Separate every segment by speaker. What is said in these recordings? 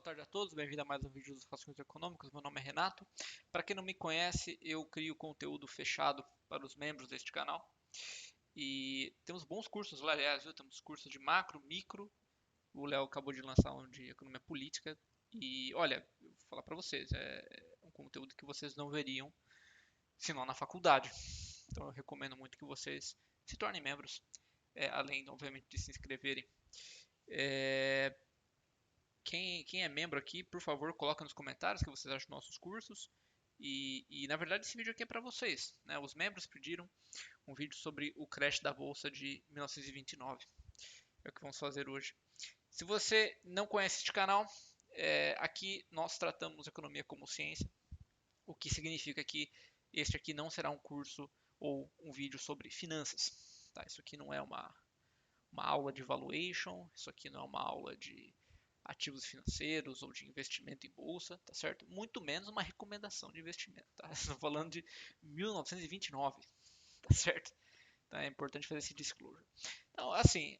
Speaker 1: tarde a todos, bem-vindo a mais um vídeo dos Raciocínios Econômicos. Meu nome é Renato. Para quem não me conhece, eu crio conteúdo fechado para os membros deste canal. E temos bons cursos lá, aliás, viu? Temos cursos de macro, micro. O Léo acabou de lançar um de economia política. E olha, eu vou falar para vocês, é um conteúdo que vocês não veriam se não na faculdade. Então eu recomendo muito que vocês se tornem membros, além, obviamente, de se inscreverem. É, quem é membro aqui, por favor, coloca nos comentários o que vocês acham dos nossos cursos. Na verdade esse vídeo aqui é para vocês, né? Os membros pediram um vídeo sobre o crash da bolsa de 1929. É o que vamos fazer hoje. Se você não conhece este canal, aqui nós tratamos economia como ciência, o que significa que este aqui não será um curso ou um vídeo sobre finanças. Tá? Isso aqui não é uma aula de valuation, isso aqui não é uma aula de ativos financeiros ou de investimento em bolsa, tá certo? Muito menos uma recomendação de investimento, tá? Estou falando de 1929, tá certo? Então é importante fazer esse disclosure. Então, assim,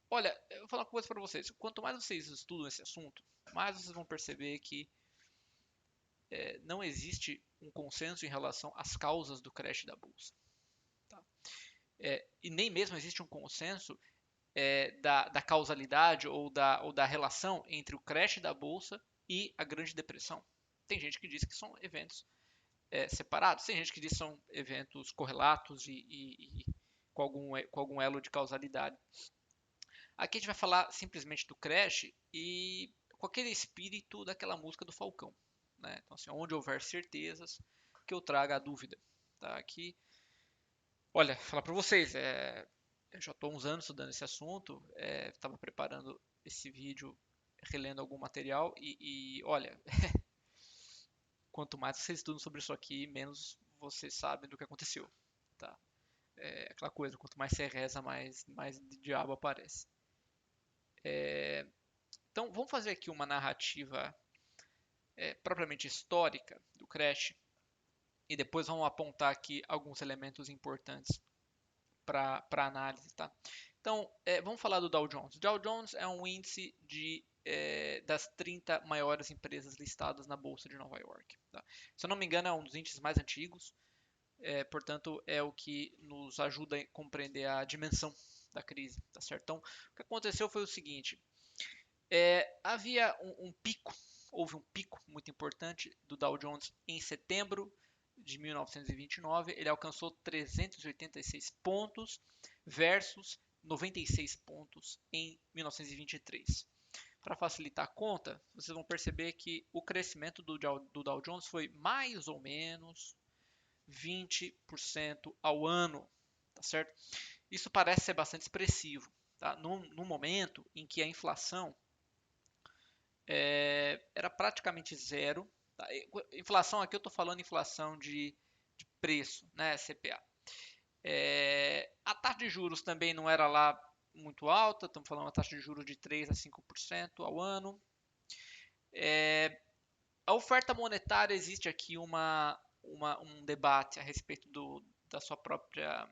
Speaker 1: olha, eu vou falar uma coisa para vocês. Quanto mais vocês estudam esse assunto, mais vocês vão perceber que não existe um consenso em relação às causas do crash da bolsa. Tá? E nem mesmo existe um consenso da causalidade ou da relação entre o crash da bolsa e a Grande Depressão. Tem gente que diz que são eventos separados, tem gente que diz que são eventos correlatos e com algum elo de causalidade. Aqui a gente vai falar simplesmente do crash e com aquele espírito daquela música do Falcão. Né? Então, assim, onde houver certezas, que eu traga a dúvida. Tá? Aqui, olha, falar para vocês, eu já estou há uns anos estudando esse assunto, estava preparando esse vídeo, relendo algum material olha, quanto mais vocês estudam sobre isso aqui, menos vocês sabem do que aconteceu, tá? É aquela coisa, quanto mais você reza, mais diabo aparece. Então, vamos fazer aqui uma narrativa propriamente histórica do crash e depois vamos apontar aqui alguns elementos importantes para análise, tá? Então, vamos falar do Dow Jones. O Dow Jones é um índice das 30 maiores empresas listadas na Bolsa de Nova York. Tá? Se eu não me engano, é um dos índices mais antigos, portanto, é o que nos ajuda a compreender a dimensão da crise. Tá certo? Então, o que aconteceu foi o seguinte: havia um pico, houve um pico muito importante do Dow Jones em setembro de 1929, ele alcançou 386 pontos versus 96 pontos em 1923. Para facilitar a conta, vocês vão perceber que o crescimento do Dow Jones foi mais ou menos 20% ao ano, tá certo? Isso parece ser bastante expressivo, tá? No momento em que a inflação era praticamente zero. Tá? Inflação aqui eu estou falando inflação de preço, né, CPA. A taxa de juros também não era lá muito alta, estamos falando uma taxa de juros de 3 a 5% ao ano. A oferta monetária, existe aqui um debate a respeito da sua própria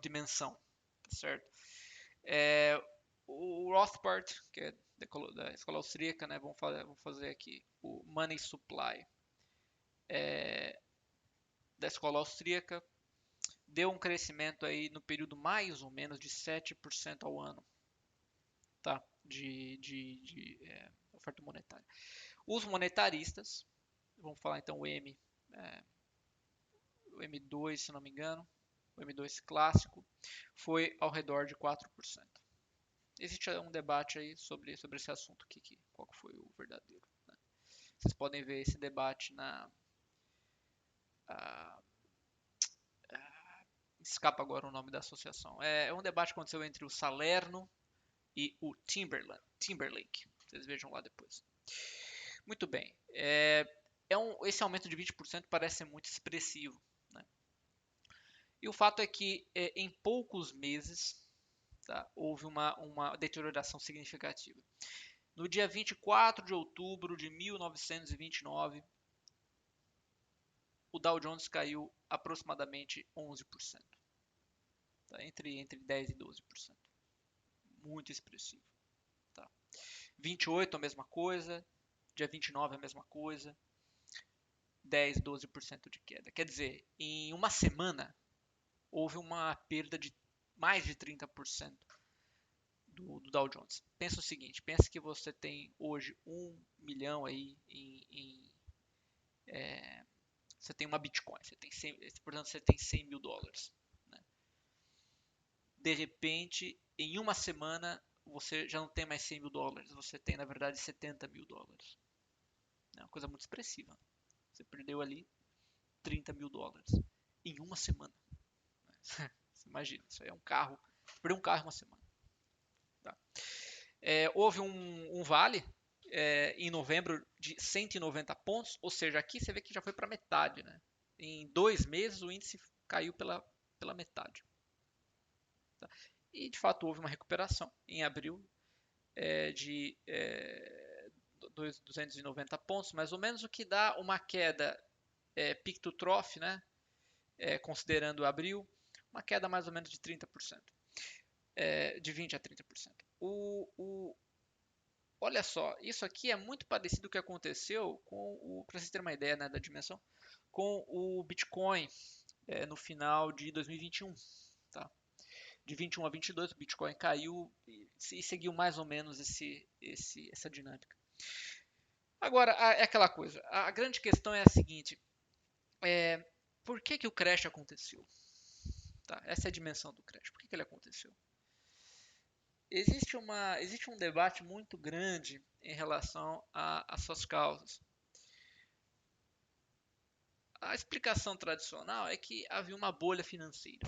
Speaker 1: dimensão, tá certo? O Rothbard, que é da escola austríaca, né, vamos fazer aqui o Money Supply da escola austríaca, deu um crescimento aí no período mais ou menos de 7% ao ano, tá? De oferta monetária. Os monetaristas, vamos falar então o M2, se não me engano, o M2 clássico, foi ao redor de 4%. Existe um debate aí sobre esse assunto, qual que foi o verdadeiro. Né? Vocês podem ver esse debate a, escapa agora o nome da associação. É um debate que aconteceu entre o Salerno e o Timberlake. Vocês vejam lá depois. Muito bem. Esse aumento de 20% parece ser muito expressivo. Né? E o fato é que em poucos meses houve uma deterioração significativa. No dia 24 de outubro de 1929, o Dow Jones caiu aproximadamente 11%. Tá? Entre 10% e 12%. Muito expressivo. Tá? 28 a mesma coisa, dia 29 a mesma coisa, 10, 12% de queda. Quer dizer, em uma semana houve uma perda de mais de 30% do Dow Jones. Pensa o seguinte, pensa que você tem hoje 1 milhão aí você tem uma Bitcoin, você tem 100, portanto você tem 100 mil dólares. Né? De repente, em uma semana, você já não tem mais 100 mil dólares, você tem na verdade 70 mil dólares. É uma coisa muito expressiva. Você perdeu ali 30 mil dólares em uma semana. Você imagina, isso aí é um carro. Você perdeu um carro em uma semana. Tá? Houve um vale em novembro de 190 pontos, ou seja, aqui você vê que já foi para metade. Né? Em 2 meses o índice caiu pela metade. Tá? E de fato houve uma recuperação em abril de 290 pontos, mais ou menos, o que dá uma queda peak to trough, né? Considerando abril, uma queda mais ou menos de 30%, de 20 a 30%. Olha só, isso aqui é muito parecido com o que aconteceu para vocês terem uma ideia, né, da dimensão, com o Bitcoin no final de 2021. Tá? De 21 a 22, o Bitcoin caiu e seguiu mais ou menos essa dinâmica. Agora, é aquela coisa, a grande questão é a seguinte, por que o crash aconteceu? Tá? Essa é a dimensão do crash, por que ele aconteceu? Existe um debate muito grande em relação às suas causas. A explicação tradicional é que havia uma bolha financeira.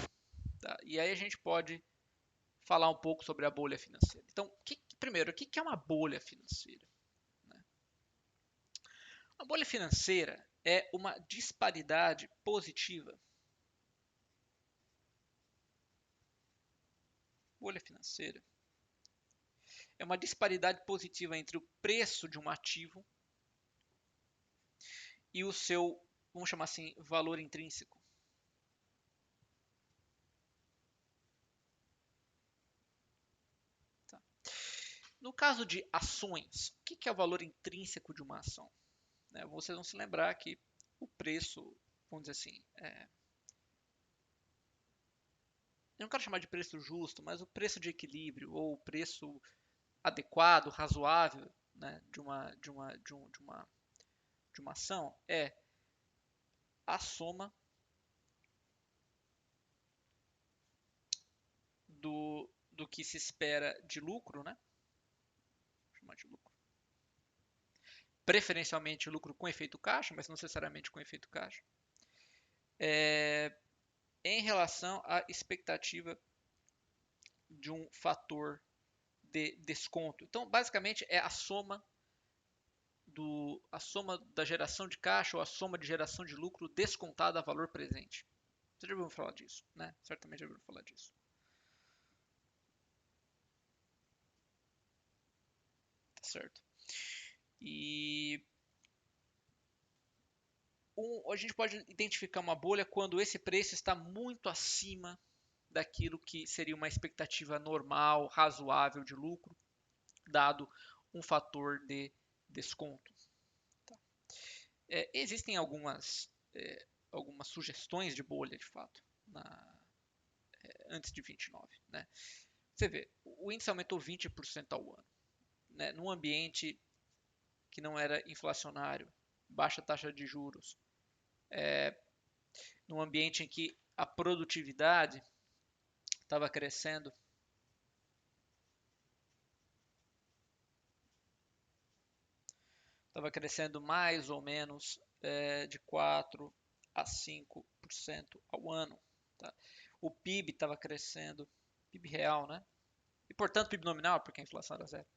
Speaker 1: Tá? E aí a gente pode falar um pouco sobre a bolha financeira. Então, primeiro, o que é uma bolha financeira? Né? A bolha financeira é uma disparidade positiva. Bolha financeira é uma disparidade positiva entre o preço de um ativo e o seu, vamos chamar assim, valor intrínseco. Tá? No caso de ações, o que é o valor intrínseco de uma ação? Vocês vão se lembrar que o preço, vamos dizer assim, eu não quero chamar de preço justo, mas o preço de equilíbrio ou o preço adequado, razoável, né, de uma ação é a soma do que se espera de lucro, né? Vou chamar de lucro. Preferencialmente lucro com efeito caixa, mas não necessariamente com efeito caixa. Em relação à expectativa de um fator de desconto. Então, basicamente, é a soma da geração de caixa ou a soma de geração de lucro descontada a valor presente. Você já ouviu falar disso, né? Certamente já ouviu falar disso. Tá certo. E a gente pode identificar uma bolha quando esse preço está muito acima daquilo que seria uma expectativa normal, razoável de lucro, dado um fator de desconto. Tá? Existem algumas sugestões de bolha, de fato, antes de 29. Né? Você vê, o índice aumentou 20% ao ano. Né? Num ambiente que não era inflacionário, baixa taxa de juros, num ambiente em que a produtividade estava crescendo mais ou menos de 4 a 5% ao ano. Tá? O PIB estava crescendo, PIB real, né? E portanto PIB nominal, porque a inflação era zero.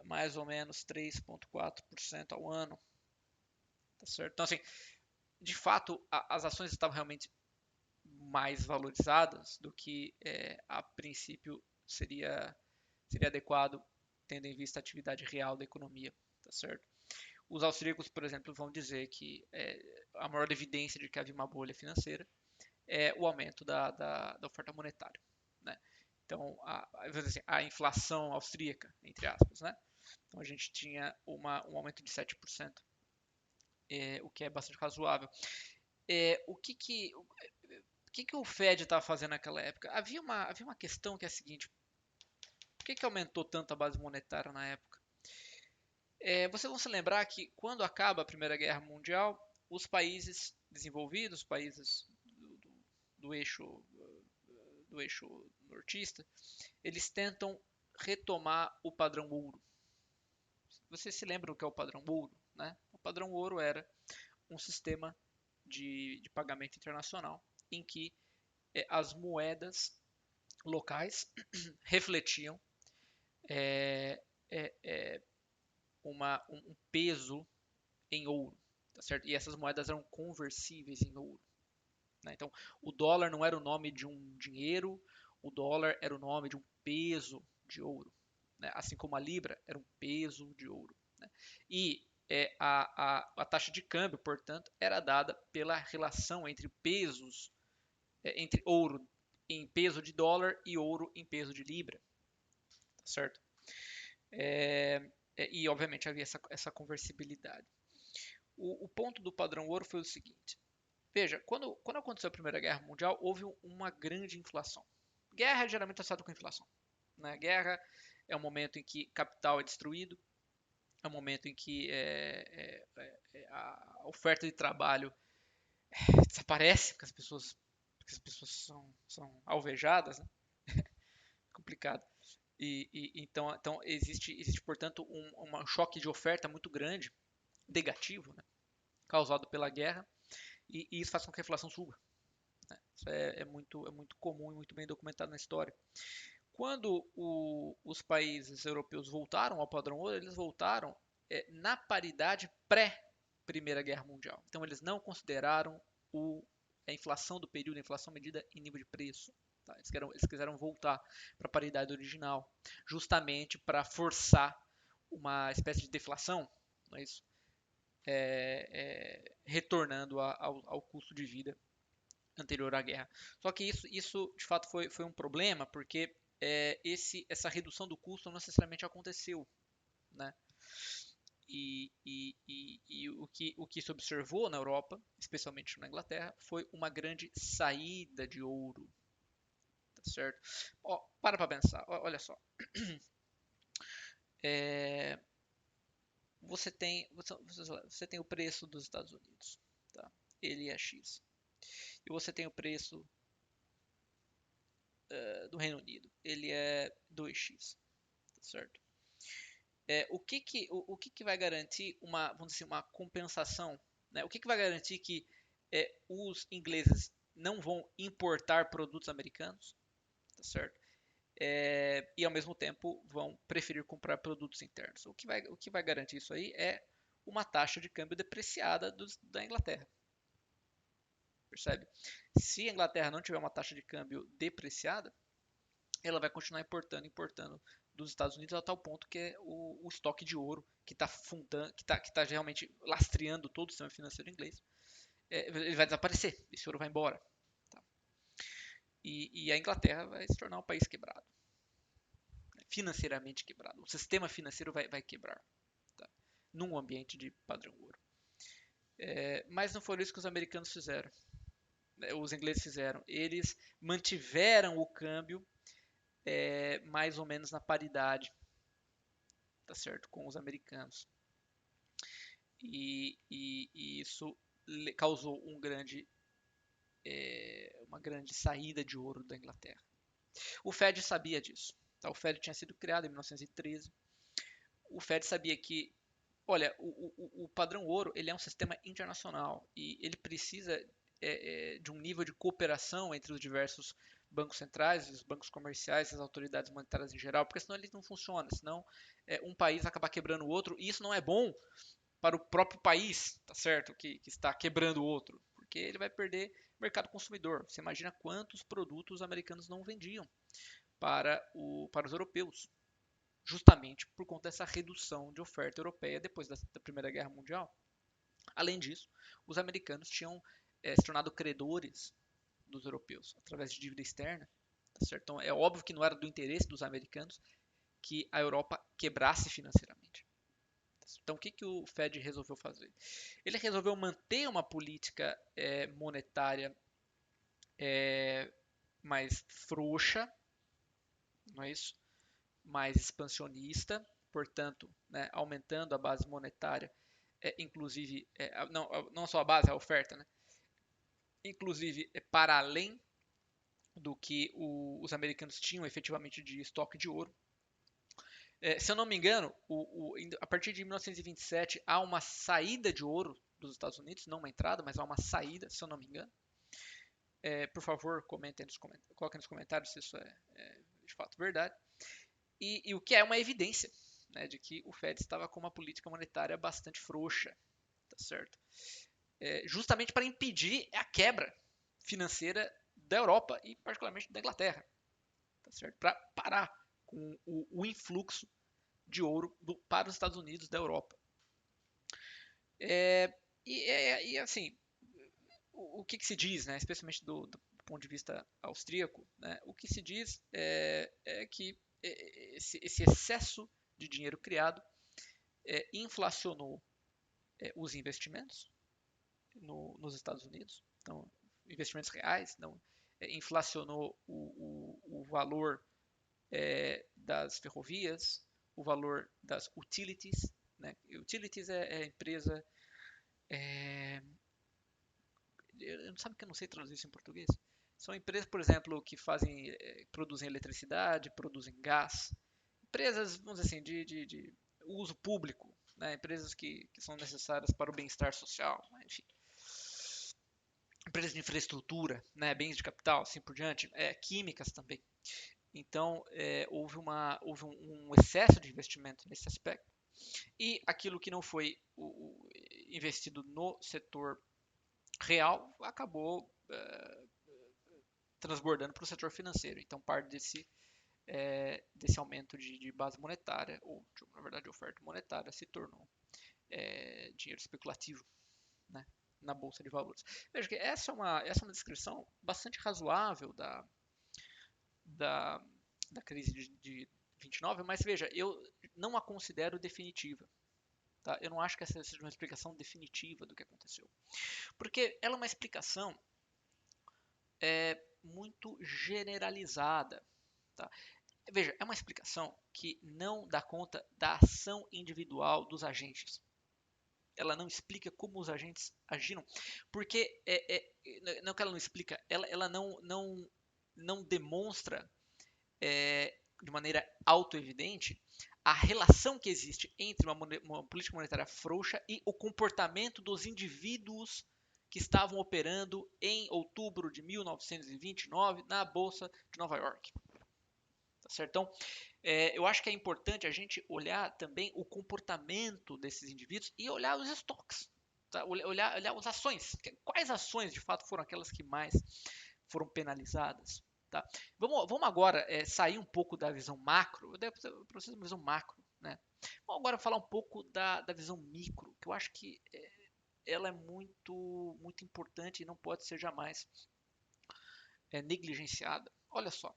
Speaker 1: Mais ou menos 3,4% ao ano. Tá certo? Então, assim, de fato, as ações estavam realmente mais valorizadas do que a princípio seria adequado, tendo em vista a atividade real da economia. Tá certo? Os austríacos, por exemplo, vão dizer que a maior evidência de que havia uma bolha financeira é o aumento da oferta monetária. Né? Então, vamos dizer assim, a inflação austríaca, entre aspas, né? Então a gente tinha um aumento de 7%, o que é bastante razoável. O que o Fed estava fazendo naquela época? Havia uma questão que é a seguinte: por que aumentou tanto a base monetária na época? Vocês vão se lembrar que quando acaba a Primeira Guerra Mundial, os países desenvolvidos, os países do eixo, do eixo nortista, eles tentam retomar o padrão ouro. Vocês se lembram o que é o padrão ouro, né? O padrão ouro era um sistema de pagamento internacional em que as moedas locais refletiam é, é, é, um peso em ouro, tá certo? E essas moedas eram conversíveis em ouro, né? Então, o dólar não era o nome de um dinheiro, o dólar era o nome de um peso de ouro, né? Assim como a libra era um peso de ouro, né? E a taxa de câmbio, portanto, era dada pela relação entre pesos, entre ouro em peso de dólar e ouro em peso de libra, tá certo? E obviamente havia essa conversibilidade. O ponto do padrão ouro foi o seguinte: veja, quando aconteceu a Primeira Guerra Mundial, houve uma grande inflação. Guerra é geralmente associada com inflação, né? Guerra é um momento em que capital é destruído, é um momento em que a oferta de trabalho desaparece, porque as pessoas são alvejadas, né? Complicado. Então existe, portanto, um choque de oferta muito grande, negativo, né? Causado pela guerra, e isso faz com que a inflação suba, né? Isso é muito comum e muito bem documentado na história. Quando os países europeus voltaram ao padrão ouro, eles voltaram na paridade pré-Primeira Guerra Mundial. Então eles não consideraram a inflação do período, a inflação medida em nível de preço. Tá? Eles quiseram voltar para a paridade original, justamente para forçar uma espécie de deflação, não é isso? Retornando ao custo de vida anterior à guerra. Só que isso de fato foi um problema, porque essa redução do custo não necessariamente aconteceu, né? E o que se observou na Europa, especialmente na Inglaterra, foi uma grande saída de ouro, tá certo? Ó, para pensar, olha só. É, você tem o preço dos Estados Unidos, tá? Ele é X. E você tem o preço do Reino Unido, ele é 2x, tá certo? O que vai garantir vamos dizer, uma compensação, né? O que vai garantir que os ingleses não vão importar produtos americanos, tá certo? E ao mesmo tempo vão preferir comprar produtos internos. O que vai garantir isso aí é uma taxa de câmbio depreciada da Inglaterra, percebe? Se a Inglaterra não tiver uma taxa de câmbio depreciada, ela vai continuar importando dos Estados Unidos a tal ponto que o estoque de ouro que está fundando, que tá realmente lastreando todo o sistema financeiro inglês, ele vai desaparecer, esse ouro vai embora. Tá? E a Inglaterra vai se tornar um país quebrado, né? Financeiramente quebrado. O sistema financeiro vai quebrar, tá? Num ambiente de padrão ouro. Mas não foi isso que os americanos fizeram, né? Os ingleses fizeram. Eles mantiveram o câmbio mais ou menos na paridade, tá certo, com os americanos. E isso causou uma grande saída de ouro da Inglaterra. O Fed sabia disso. Tá? O Fed tinha sido criado em 1913. O Fed sabia que, olha, o padrão ouro ele é um sistema internacional e ele precisa de um nível de cooperação entre os diversos bancos centrais, os bancos comerciais, as autoridades monetárias em geral, porque senão ele não funciona, senão um país acaba quebrando o outro, e isso não é bom para o próprio país, tá certo? Que está quebrando o outro, porque ele vai perder mercado consumidor. Você imagina quantos produtos americanos não vendiam para os europeus, justamente por conta dessa redução de oferta europeia depois da Primeira Guerra Mundial. Além disso, os americanos tinham se tornado credores dos europeus através de dívida externa, Tá certo? Então é óbvio que não era do interesse dos americanos que a Europa quebrasse financeiramente. Então o que, que o Fed resolveu fazer? Ele resolveu manter uma política monetária mais frouxa, não é isso? Mais expansionista, portanto, né, aumentando a base monetária, inclusive, não só a base, a oferta, né? Inclusive para além do que os americanos tinham efetivamente de estoque de ouro. Se eu não me engano, a partir de 1927 há uma saída de ouro dos Estados Unidos, não uma entrada, mas há uma saída, se eu não me engano. Por favor, coloquem nos comentários se isso é de fato verdade. E o que é uma evidência, né, de que o Fed estava com uma política monetária bastante frouxa, tá certo? Justamente para impedir a quebra financeira da Europa e particularmente da Inglaterra, tá certo? Para parar com o influxo de ouro para os Estados Unidos da Europa. E assim, o que, que se diz, né, especialmente do ponto de vista austríaco, né, o que se diz é que esse excesso de dinheiro criado inflacionou os investimentos nos Estados Unidos, então, investimentos reais, não, inflacionou o valor das ferrovias, o valor das utilities, né? Utilities é empresa, eu não sabe que eu não sei traduzir isso em português. São empresas, por exemplo, que produzem eletricidade, produzem gás, empresas, vamos dizer assim, de uso público, né? Empresas que são necessárias para o bem-estar social, né? Enfim, empresas de infraestrutura, né? Bens de capital, assim por diante, químicas também. Então, houve um excesso de investimento nesse aspecto. E aquilo que não foi investido no setor real acabou transbordando para o setor financeiro. Então, parte desse aumento de base monetária, ou na verdade de oferta monetária, se tornou dinheiro especulativo, né, na Bolsa de Valores. Veja que essa é uma descrição bastante razoável da, da crise de 29, mas veja, eu não a considero definitiva. Tá? Eu não acho que essa seja uma explicação definitiva do que aconteceu. Porque ela é uma explicação muito generalizada. Tá? Veja, é uma explicação que não dá conta da ação individual dos agentes. Ela não explica como os agentes agiram. Porque, não que ela não explica, ela não demonstra de maneira autoevidente a relação que existe entre uma política monetária frouxa e o comportamento dos indivíduos que estavam operando em outubro de 1929 na Bolsa de Nova York. Tá certo? Então, eu acho que é importante a gente olhar também o comportamento desses indivíduos e olhar os estoques. Tá? Olhar as ações. Quais ações, de fato, foram aquelas que mais foram penalizadas? Tá? Vamos agora sair um pouco da visão macro. Eu devo para vocês uma visão macro. Né? Vamos agora falar um pouco da visão micro, que eu acho que ela é muito importante e não pode ser jamais negligenciada. Olha só.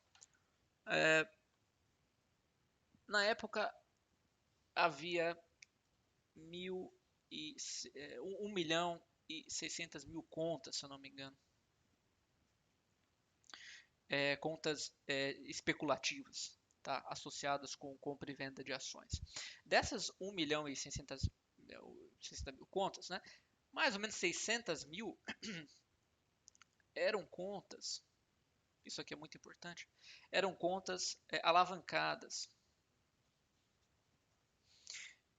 Speaker 1: Na época havia 1 milhão e 600 mil contas, se eu não me engano. Contas especulativas, tá? Associadas com compra e venda de ações. Dessas 1 milhão e 600 mil contas, né? Mais ou menos 600 mil eram contas, isso aqui é muito importante, eram contas alavancadas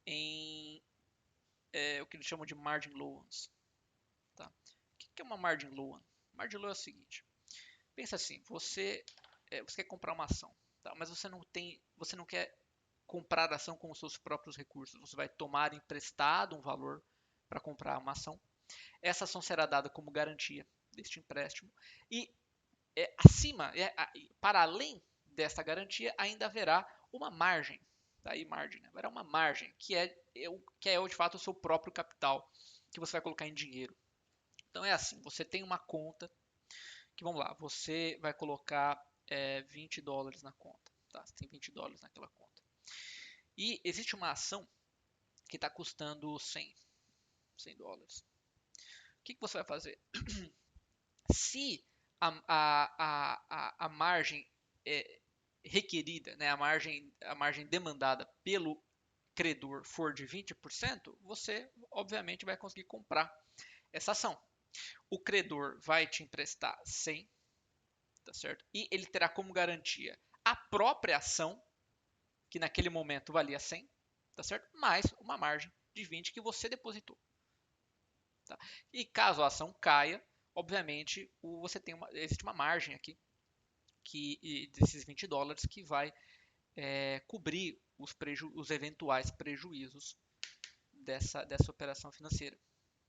Speaker 1: em o que eles chamam de margin loans. Tá? O que é uma margin loan? Margin loan é o seguinte, pensa assim, você quer comprar uma ação, tá? Mas você não quer comprar a ação com os seus próprios recursos, você vai tomar emprestado um valor para comprar uma ação. Essa ação será dada como garantia deste empréstimo e para além desta garantia, ainda haverá uma margem, daí margem, né? Haverá uma margem que é de fato o seu próprio capital que você vai colocar em dinheiro. Então é assim, você tem uma conta que, vamos lá, você vai colocar $20 na conta. Tá? Você tem $20 naquela conta. E existe uma ação que está custando $100. O que você vai fazer? Se a margem requerida, né, a margem demandada pelo credor for de 20%, você obviamente vai conseguir comprar essa ação. O credor vai te emprestar 100, tá certo? E ele terá como garantia a própria ação, que naquele momento valia 100, tá certo? Mais uma margem de 20 que você depositou. Tá? E caso a ação caia, obviamente existe uma margem aqui desses $20 que vai cobrir os eventuais prejuízos dessa operação financeira.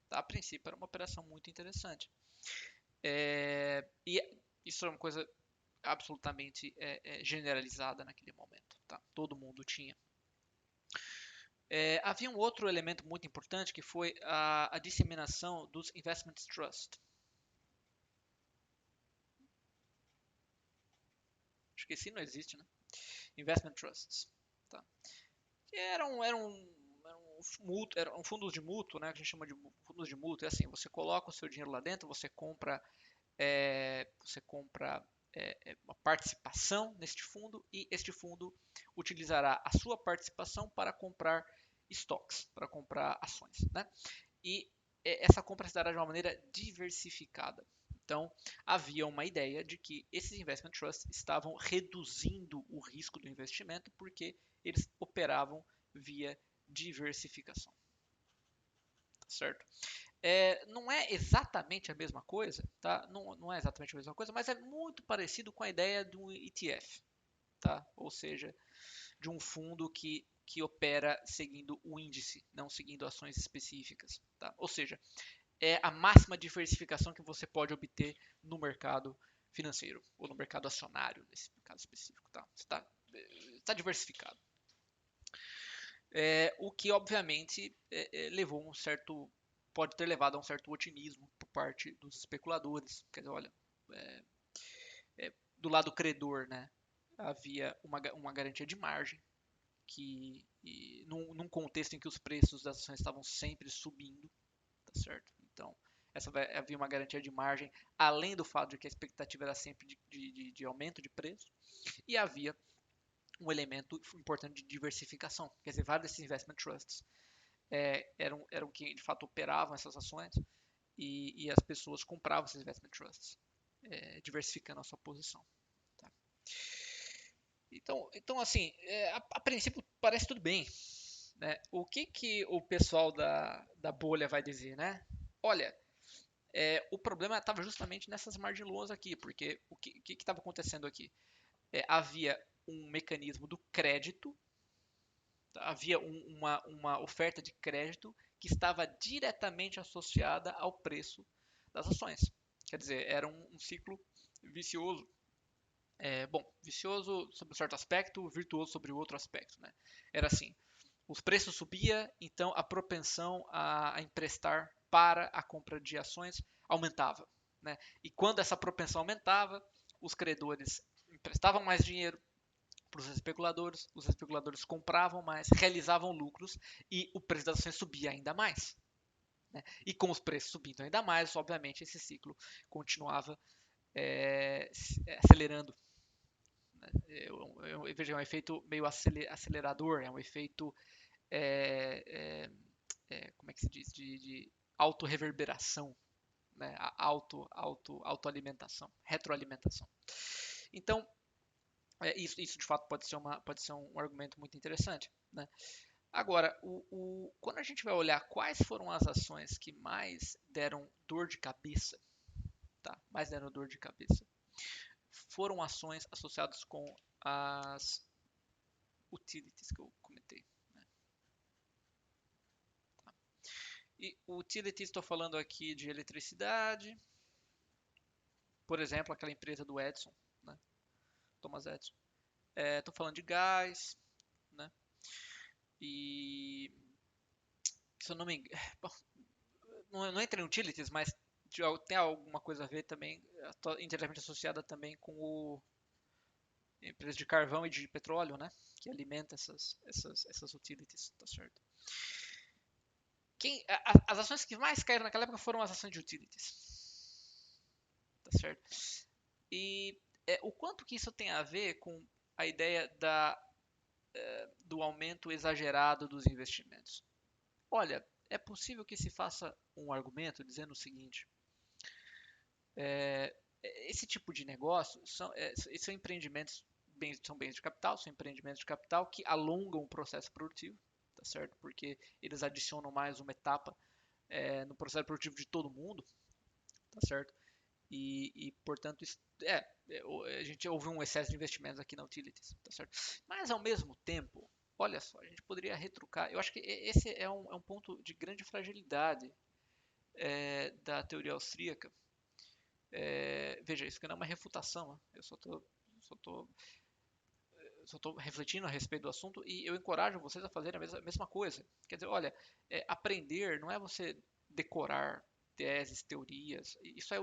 Speaker 1: Tá? A princípio era uma operação muito interessante. E isso é uma coisa absolutamente generalizada naquele momento. Tá? Todo mundo tinha. Havia um outro elemento muito importante que foi a disseminação dos Investment Trust. Acho que esse não existe, né? Investment Trusts. Tá? Que eram fundos de mútuo, né? Que a gente chama de fundos de mútuo. É assim, você coloca o seu dinheiro lá dentro, você compra uma participação neste fundo e este fundo utilizará a sua participação para comprar estoques, para comprar ações, né? E essa compra se dará de uma maneira diversificada. Então, havia uma ideia de que esses investment trusts estavam reduzindo o risco do investimento porque eles operavam via diversificação. Tá certo? Não é exatamente a mesma coisa, tá? Não é exatamente a mesma coisa, mas é muito parecido com a ideia de um ETF, tá? Ou seja, de um fundo que opera seguindo o índice, não seguindo ações específicas, tá? Ou seja, é a máxima diversificação que você pode obter no mercado financeiro ou no mercado acionário, nesse caso específico, tá? Está diversificado. O que obviamente levou pode ter levado a um certo otimismo por parte dos especuladores. Quer dizer, olha, do lado credor, né, havia uma garantia de margem num contexto em que os preços das ações estavam sempre subindo, tá certo? Então, havia uma garantia de margem, além do fato de que a expectativa era sempre de aumento de preço, e havia um elemento importante de diversificação. Quer dizer, vários desses investment trusts eram que de fato operavam essas ações e as pessoas compravam esses investment trusts, diversificando a sua posição. Tá? Então assim, a princípio parece tudo bem. Né? O que o pessoal da bolha vai dizer? Né? Olha, o problema estava justamente nessas margin loans aqui, porque o que estava acontecendo aqui? Havia um mecanismo do crédito, havia uma oferta de crédito que estava diretamente associada ao preço das ações. Quer dizer, era um ciclo vicioso. Vicioso sobre um certo aspecto, virtuoso sobre o outro aspecto. Né? Era assim, os preços subiam, então a propensão a emprestar para a compra de ações aumentava. Né? E quando essa propensão aumentava, os credores emprestavam mais dinheiro para os especuladores compravam mais, realizavam lucros e o preço das ações subia ainda mais. Né? E com os preços subindo ainda mais, obviamente esse ciclo continuava acelerando. Né? É um efeito meio acelerador, é um efeito, como é que se diz, de autorreverberação, né? Autoalimentação, retroalimentação. Então, isso de fato pode ser um argumento muito interessante. Né? Agora, quando a gente vai olhar quais foram as ações que mais deram dor de cabeça, tá? Mais deram dor de cabeça, foram ações associadas com as utilities que eu comentei. Né? Tá? E utilities, estou falando aqui de eletricidade, por exemplo, aquela empresa do Edison, né? Thomas Edison. Estou falando de gás, né? E se eu não me engano, não entra em utilities, mas tem alguma coisa a ver também, indiretamente associada também com empresa de carvão e de petróleo, né? Que alimenta essas utilities, tá certo? As ações que mais caíram naquela época foram as ações de utilities, tá certo? E o quanto que isso tem a ver com a ideia do aumento exagerado dos investimentos? Olha, é possível que se faça um argumento dizendo o seguinte: é, esse tipo de negócio são empreendimentos, são bens de capital, são empreendimentos de capital que alongam o processo produtivo, tá certo? Porque eles adicionam mais uma etapa no processo produtivo de todo mundo, tá certo? Portanto, a gente houve um excesso de investimentos aqui na Utilities, tá certo? Mas, ao mesmo tempo, olha só, a gente poderia retrucar. Eu acho que esse é um ponto de grande fragilidade da teoria austríaca. Veja, isso aqui não é uma refutação, né? Eu só tô refletindo a respeito do assunto e eu encorajo vocês a fazerem a mesma coisa. Quer dizer, olha, aprender não é você decorar teses, teorias. Isso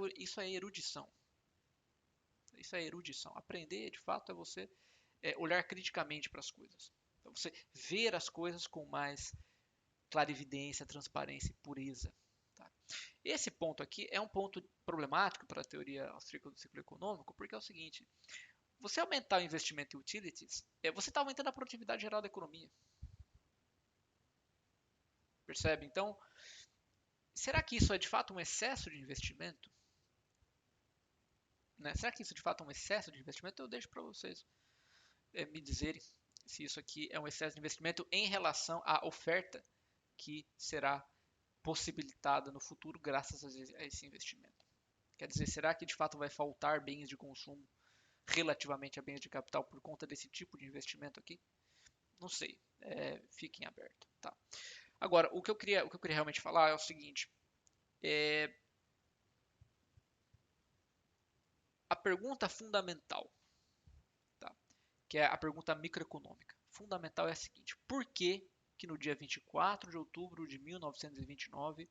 Speaker 1: é erudição. Isso é erudição. Aprender, de fato, é você olhar criticamente para as coisas. É você ver as coisas com mais clarividência, transparência e pureza. Tá? Esse ponto aqui é um ponto problemático para a teoria austríaca do ciclo econômico, porque é o seguinte: você aumentar o investimento em utilities, você está aumentando a produtividade geral da economia. Percebe? Então, será que isso é de fato um excesso de investimento? Né? Será que isso de fato é um excesso de investimento? Eu deixo para vocês me dizerem se isso aqui é um excesso de investimento em relação à oferta que será possibilitada no futuro graças a esse investimento. Quer dizer, será que de fato vai faltar bens de consumo relativamente a bens de capital por conta desse tipo de investimento aqui? Não sei, fiquem abertos. Tá? Agora, o que eu queria realmente falar é o seguinte: a pergunta fundamental, tá? Que é a pergunta microeconômica, fundamental é a seguinte: por que no dia 24 de outubro de 1929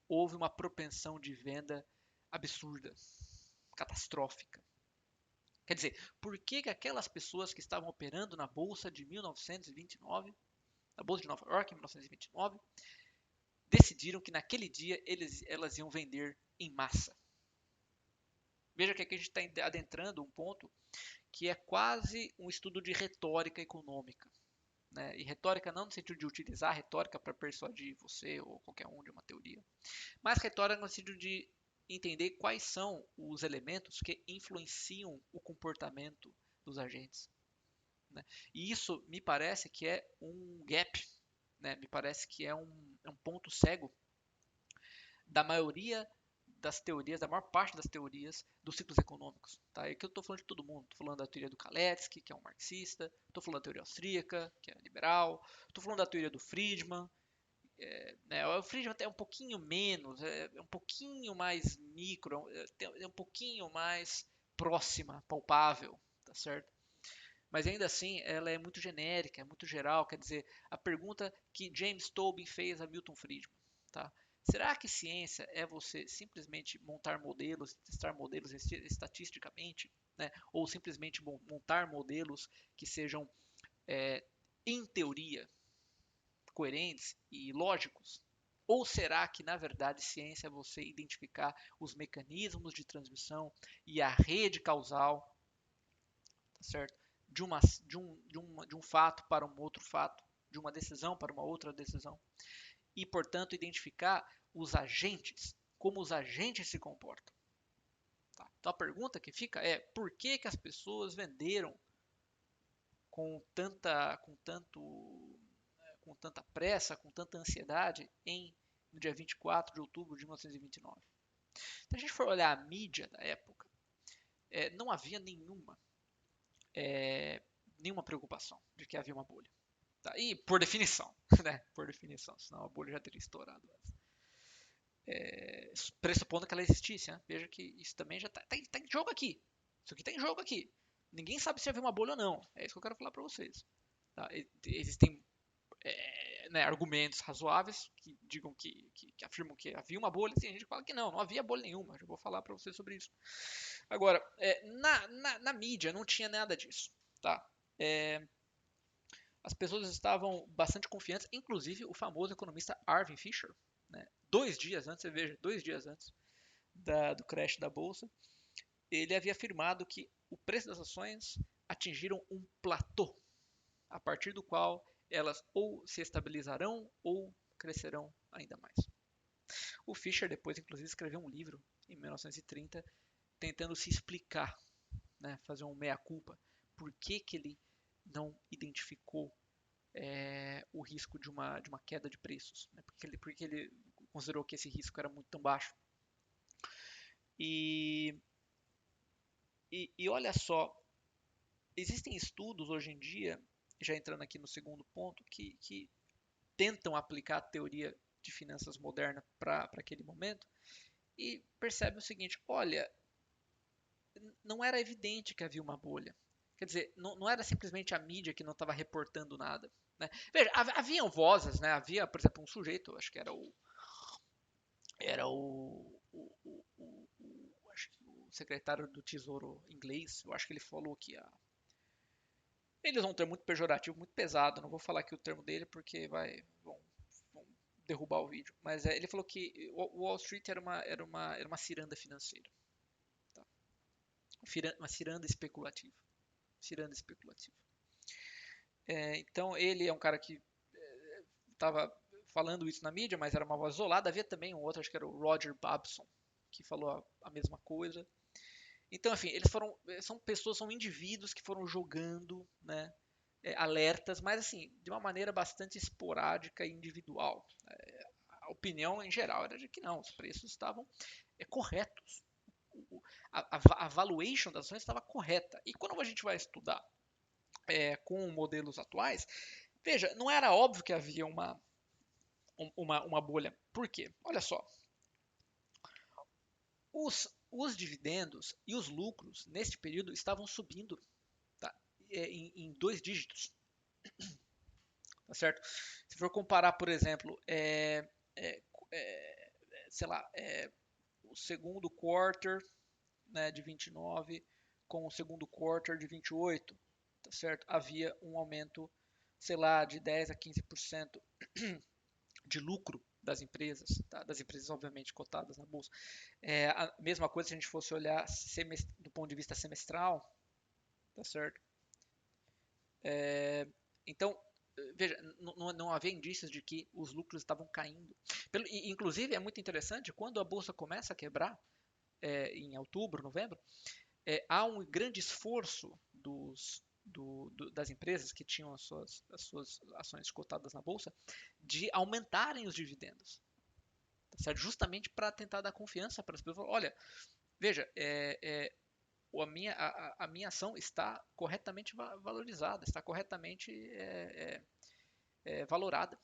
Speaker 1: houve uma propensão de venda absurda, catastrófica? Quer dizer, por que aquelas pessoas que estavam operando na bolsa de 1929, na bolsa de Nova York em 1929, decidiram que naquele dia elas iam vender em massa? Veja que aqui a gente está adentrando um ponto que é quase um estudo de retórica econômica. Né? E retórica não no sentido de utilizar a retórica para persuadir você ou qualquer um de uma teoria, mas retórica no sentido de entender quais são os elementos que influenciam o comportamento dos agentes. Né? E isso me parece que é um gap, né? Me parece que é um ponto cego da maioria das teorias, da maior parte das teorias dos ciclos econômicos. Tá? E aqui eu estou falando de todo mundo. Estou falando da teoria do Kalecki, que é um marxista. Estou falando da teoria austríaca, que é liberal. Estou falando da teoria do Friedman. Né? O Friedman é um pouquinho menos, é um pouquinho mais micro, é um pouquinho mais próxima, palpável, tá certo? Mas ainda assim, ela é muito genérica, é muito geral. Quer dizer, a pergunta que James Tobin fez a Milton Friedman, tá? Será que ciência é você simplesmente montar modelos, testar modelos estatisticamente, né? Ou simplesmente montar modelos que sejam, em teoria, coerentes e lógicos? Ou será que, na verdade, ciência é você identificar os mecanismos de transmissão e a rede causal, tá certo? De um fato para um outro fato, de uma decisão para uma outra decisão, e, portanto, identificar os agentes, como os agentes se comportam. Tá? Então, a pergunta que fica é: por que as pessoas venderam com tanta pressa, com tanta ansiedade no dia 24 de outubro de 1929? Se a gente for olhar a mídia da época, não havia nenhuma preocupação de que havia uma bolha. Tá? E por definição, né? Por definição, senão a bolha já teria estourado antes. Pressupondo que ela existisse, né? Veja que isso também já está em jogo aqui. Isso aqui está em jogo aqui. Ninguém sabe se havia uma bolha ou não. É isso que eu quero falar para vocês. Tá? Existem né, argumentos razoáveis que digam que afirmam que havia uma bolha, e tem gente que fala que não havia bolha nenhuma. Eu já vou falar para vocês sobre isso. Agora, na mídia não tinha nada disso. tá? É, as pessoas estavam bastante confiantes, inclusive o famoso economista Arvin Fisher, né? 2 dias antes, você veja, 2 dias antes do crash da bolsa, ele havia afirmado que o preço das ações atingiram um platô, a partir do qual elas ou se estabilizarão ou crescerão ainda mais. O Fisher depois, inclusive, escreveu um livro em 1930 tentando se explicar, né, fazer um meia-culpa, por que ele não identificou o risco de uma queda de preços, né, porque ele considerou que esse risco era muito tão baixo. E, e olha só, existem estudos hoje em dia, já entrando aqui no segundo ponto, que tentam aplicar a teoria de finanças moderna para aquele momento e percebem o seguinte: olha, não era evidente que havia uma bolha. Quer dizer, não era simplesmente a mídia que não estava reportando nada. Né? Veja, haviam vozes, né? Havia, por exemplo, um sujeito, acho que acho que o secretário do Tesouro inglês, eu acho que ele falou que ele usou um termo muito pejorativo, muito pesado. Não vou falar aqui o termo dele porque vão derrubar o vídeo. Mas ele falou que o Wall Street era uma ciranda financeira, tá? Uma ciranda especulativa. Ciranda especulativa. Então ele é um cara que estava falando isso na mídia, mas era uma voz isolada. Havia também um outro, acho que era o Roger Babson, que falou a mesma coisa. Então, enfim, são pessoas, são indivíduos que foram jogando, né, alertas, mas assim, de uma maneira bastante esporádica e individual. A opinião em geral era de que não, os preços estavam corretos. A valuation das ações estava correta. E quando a gente vai estudar com modelos atuais, veja, não era óbvio que havia uma bolha. Por quê? Olha só, os dividendos e os lucros neste período estavam subindo, tá? Em 2 dígitos, tá certo? Se for comparar, por exemplo, é, sei lá, o segundo quarter, né, de 29 com o segundo quarter de 28, tá certo? Havia um aumento, sei lá, de 10 a 15% de lucro das empresas, tá? Das empresas obviamente cotadas na bolsa. A mesma coisa se a gente fosse olhar do ponto de vista semestral, tá certo? Então, veja, não havia indícios de que os lucros estavam caindo. Inclusive, é muito interessante, quando a bolsa começa a quebrar, em outubro, novembro, há um grande esforço das empresas que tinham as suas ações cotadas na bolsa de aumentarem os dividendos, tá certo? Justamente para tentar dar confiança para as pessoas. Olha, veja, a minha ação está corretamente valorizada, está corretamente valorada,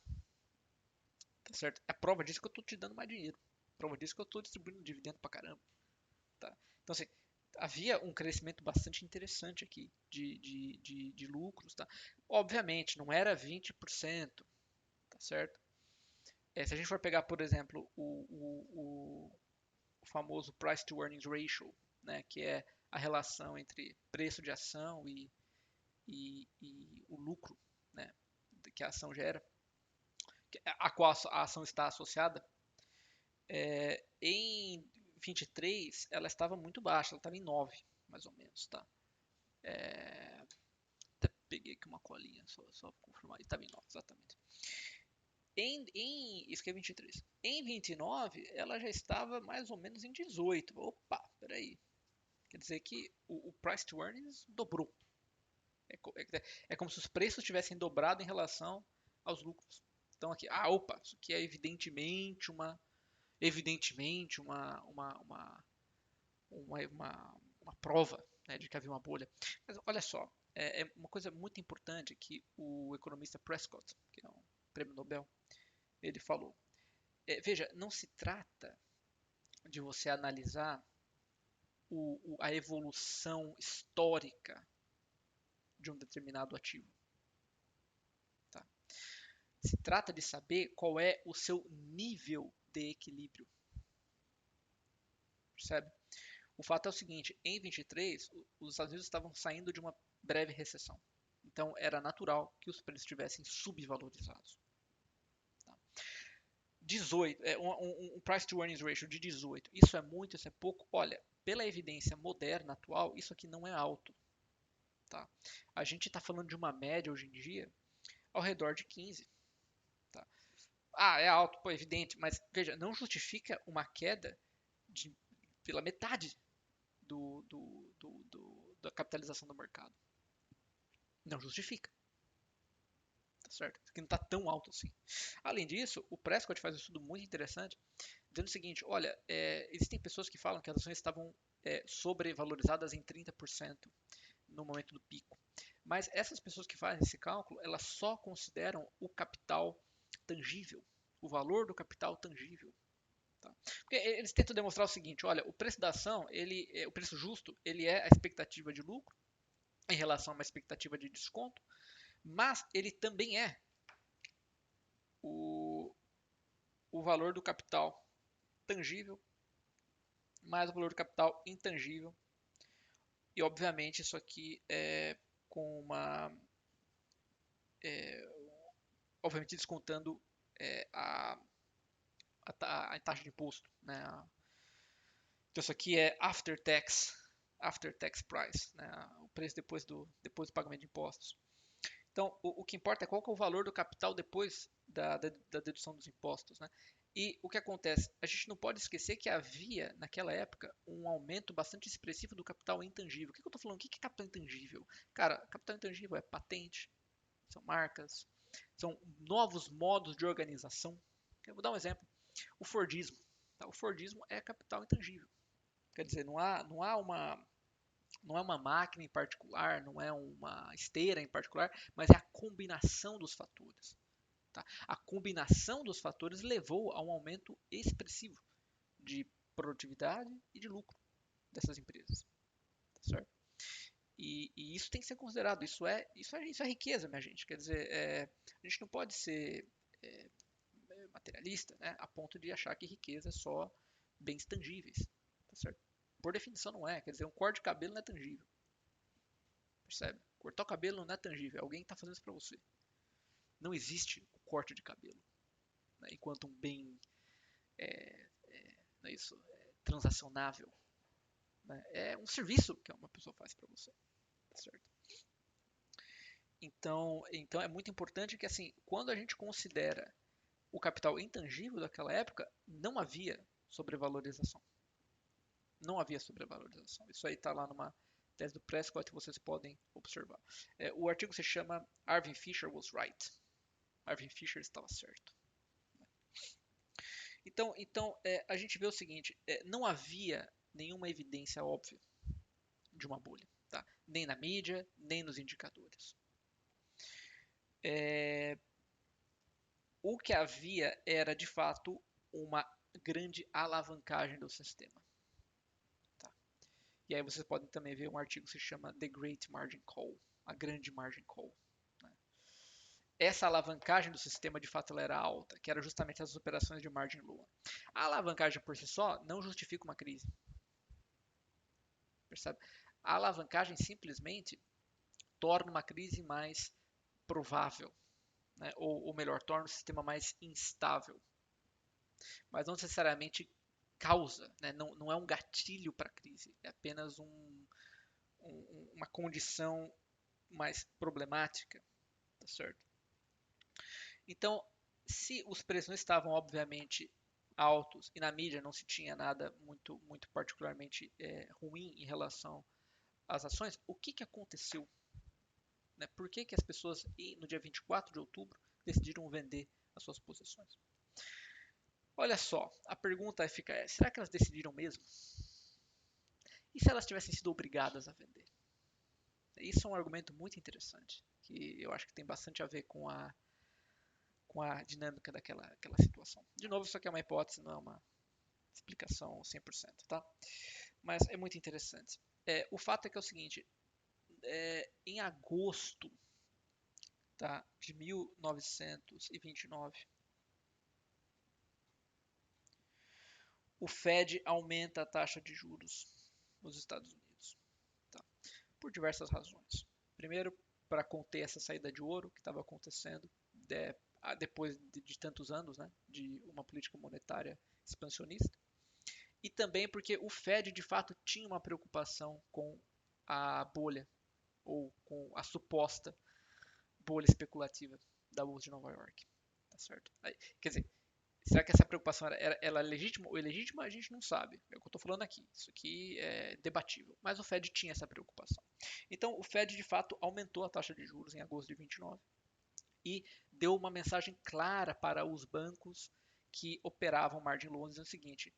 Speaker 1: tá certo? É prova disso que eu estou te dando mais dinheiro, prova disso que eu estou distribuindo dividendo para caramba, tá? Então, assim, havia um crescimento bastante interessante aqui de lucros, tá? Obviamente, não era 20%, tá certo? Se a gente for pegar, por exemplo, o famoso Price to Earnings Ratio, né, que é a relação entre preço de ação e o lucro, né, que a ação gera, a qual a ação está associada, em 23 ela estava muito baixa, ela estava em 9, mais ou menos, tá? Até peguei aqui uma colinha, só confirmar, estava em 9, exatamente. Isso que é 23. Em 29, ela já estava mais ou menos em 18. Opa, peraí. Quer dizer que o price to earnings dobrou. É como se os preços tivessem dobrado em relação aos lucros. Então aqui, opa, isso aqui é evidentemente uma prova, né, de que havia uma bolha. Mas olha só, uma coisa muito importante que o economista Prescott, que é um prêmio Nobel, ele falou. Veja, não se trata de você analisar a evolução histórica de um determinado ativo. Tá? Se trata de saber qual é o seu nível de equilíbrio. Percebe? O fato é o seguinte: em 23, os Estados Unidos estavam saindo de uma breve recessão. Então era natural que os preços estivessem subvalorizados. Tá? 18, um price to earnings ratio de 18. Isso é muito, isso é pouco? Olha, pela evidência moderna atual, isso aqui não é alto. Tá? A gente está falando de uma média hoje em dia ao redor de 15. Tá? Ah, é alto, pô, evidente, mas veja, não justifica uma queda de, pela metade da capitalização do mercado. Não justifica. Tá certo? Porque não está tão alto assim. Além disso, o Prescott faz um estudo muito interessante, dizendo o seguinte: olha, existem pessoas que falam que as ações estavam sobrevalorizadas em 30% no momento do pico. Mas essas pessoas que fazem esse cálculo, elas só consideram o capital tangível, o valor do capital tangível. Tá? Porque eles tentam demonstrar o seguinte: olha, o preço da ação, o preço justo, ele é a expectativa de lucro em relação a uma expectativa de desconto, mas ele também é o, o valor do capital tangível mais o valor do capital intangível. E obviamente isso aqui é com uma. É, obviamente descontando a, a taxa de imposto. Né? Então isso aqui é after tax price, né? O preço depois do pagamento de impostos. Então, o que importa é qual que é o valor do capital depois da dedução dos impostos. Né? E o que acontece? A gente não pode esquecer que havia, naquela época, um aumento bastante expressivo do capital intangível. O que eu estou falando? O que é capital intangível? Cara, capital intangível é patente, são marcas, são novos modos de organização. Eu vou dar um exemplo. O Fordismo. Tá? O Fordismo é capital intangível. Quer dizer, não é uma máquina em particular, não é uma esteira em particular, mas é a combinação dos fatores. Tá? A combinação dos fatores levou a um aumento expressivo de produtividade e de lucro dessas empresas. Tá certo? E isso tem que ser considerado. Isso é riqueza, minha gente. Quer dizer, a gente não pode ser é, materialista, né, a ponto de achar que riqueza é só bens tangíveis. Tá certo? Por definição não é. Quer dizer, um corte de cabelo não é tangível. Percebe? Cortar o cabelo não é tangível. É alguém que está fazendo isso para você. Não existe o corte de cabelo, né, enquanto um bem não é isso, transacionável. Né? É um serviço que uma pessoa faz para você. Tá certo? Então é muito importante que assim, quando a gente considera o capital intangível daquela época, não havia sobrevalorização. Não havia sobrevalorização. Isso aí está lá numa tese do Prescott que vocês podem observar. O artigo se chama Arvin Fisher was right. Arvin Fisher estava certo. Então a gente vê o seguinte: não havia nenhuma evidência óbvia de uma bolha, tá? Nem na mídia, nem nos indicadores. O que havia era de fato uma grande alavancagem do sistema. Tá? E aí vocês podem também ver um artigo que se chama The Great Margin Call, a grande margin call. Né? Essa alavancagem do sistema de fato ela era alta, que era justamente as operações de margin loan. A alavancagem por si só não justifica uma crise. Percebe? A alavancagem simplesmente torna uma crise mais provável, né? Ou melhor, torna o sistema mais instável, mas não necessariamente causa, né? Não é um gatilho para a crise, é apenas uma condição mais problemática, tá certo? Então, se os preços não estavam obviamente altos e na mídia não se tinha nada muito particularmente ruim em relação às ações, o que aconteceu? Né? Por que as pessoas, no dia 24 de outubro, decidiram vender as suas posições? Olha só, a pergunta fica será que elas decidiram mesmo? E se elas tivessem sido obrigadas a vender? Isso é um argumento muito interessante, que eu acho que tem bastante a ver com a dinâmica daquela situação. De novo, isso aqui é uma hipótese, não é uma explicação 100%, tá? Mas é muito interessante. O fato é que é o seguinte, em agosto, tá, de 1929, o Fed aumenta a taxa de juros nos Estados Unidos, tá? Por diversas razões. Primeiro, para conter essa saída de ouro que estava acontecendo depois de tantos anos, né, de uma política monetária expansionista. E também porque o Fed, de fato, tinha uma preocupação com a bolha, ou com a suposta bolha especulativa da Bolsa de Nova York. Tá certo? Quer dizer, será que essa preocupação ela é legítima ou ilegítima? A gente não sabe. É o que eu estou falando aqui. Isso aqui é debatível. Mas o Fed tinha essa preocupação. Então, o Fed, de fato, aumentou a taxa de juros em agosto de 29 e deu uma mensagem clara para os bancos que operavam margin loans, dizendo o seguinte: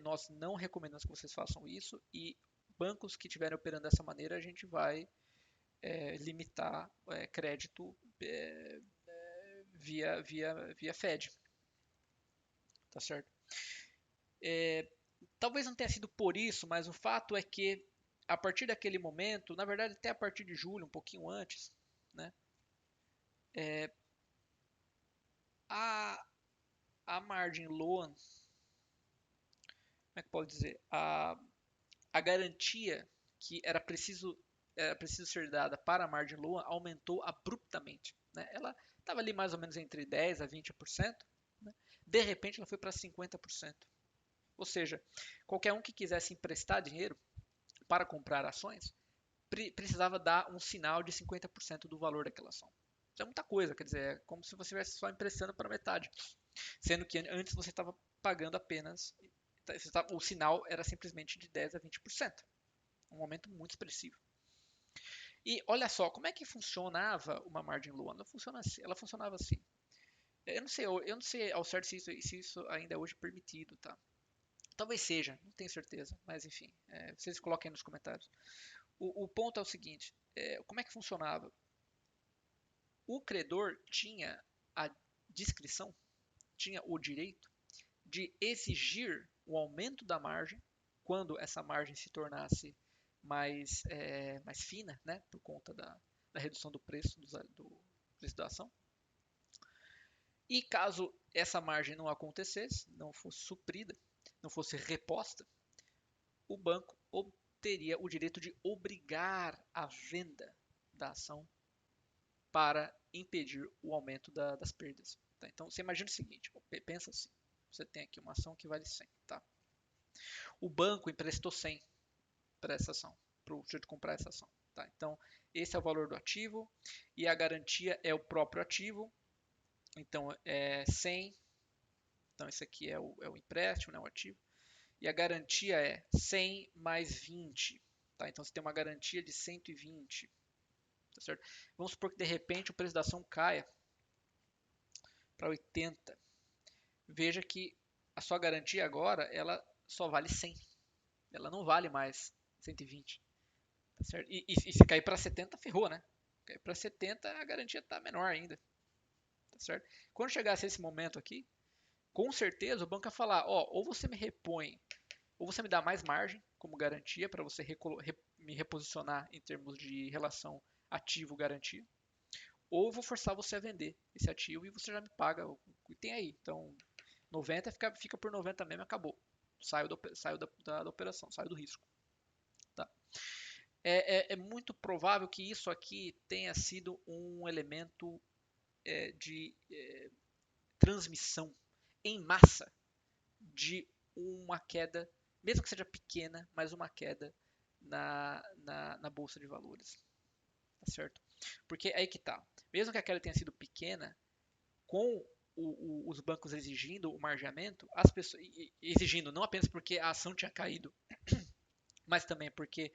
Speaker 1: nós não recomendamos que vocês façam isso, e bancos que estiverem operando dessa maneira, a gente vai limitar crédito via Fed. Tá certo? Talvez não tenha sido por isso, mas o fato é que a partir daquele momento, na verdade até a partir de julho, um pouquinho antes, né, a, a margin loan, como é que pode dizer, a garantia que era preciso ser dada para a margin loan aumentou abruptamente. Né? Ela estava ali mais ou menos entre 10% a 20%, né? De repente ela foi para 50%. Ou seja, qualquer um que quisesse emprestar dinheiro para comprar ações precisava dar um sinal de 50% do valor daquela ação. Isso é muita coisa, quer dizer, é como se você estivesse só emprestando para metade, sendo que antes você estava pagando apenas, o sinal era simplesmente de 10% a 20%, um aumento muito expressivo. E olha só, como é que funcionava uma margin loan? Ela funcionava assim. Eu não sei ao certo se isso ainda é hoje permitido, tá? Talvez seja, não tenho certeza, mas enfim, vocês coloquem nos comentários. O ponto é o seguinte: como é que funcionava? O credor tinha a discrição, tinha o direito de exigir o aumento da margem quando essa margem se tornasse mais fina, né, por conta da redução do preço, do preço da ação. E caso essa margem não acontecesse, não fosse suprida, não fosse reposta, o banco teria o direito de obrigar a venda da ação para impedir o aumento das perdas. Tá? Então, você imagina o seguinte, pensa assim, você tem aqui uma ação que vale 100, tá? O banco emprestou 100 para essa ação, para o sujeito comprar essa ação. Tá? Então, esse é o valor do ativo e a garantia é o próprio ativo. Então, é 100. Então, esse aqui é o empréstimo, né, o ativo. E a garantia é 100 mais 20. Tá? Então, você tem uma garantia de 120. Tá certo? Vamos supor que, de repente, o preço da ação caia para 80. Veja que a sua garantia agora ela só vale 100. Ela não vale mais 120. Tá certo? E se cair para 70, ferrou, né? Cair para 70, a garantia está menor ainda. Tá certo? Quando chegasse esse momento aqui, com certeza o banco vai falar: ou você me repõe, ou você me dá mais margem como garantia para você me reposicionar em termos de relação ativo-garantia, ou eu vou forçar você a vender esse ativo e você já me paga o que tem aí. Então, 90 fica por 90 mesmo e acabou. Saio da operação, saio do risco. Tá? É muito provável que isso aqui tenha sido um elemento de transmissão em massa de uma queda, mesmo que seja pequena, mas uma queda na bolsa de valores. Tá certo? Porque aí que tá. Mesmo que a queda tenha sido pequena, com os bancos exigindo o margeamento, as pessoas exigindo não apenas porque a ação tinha caído, mas também porque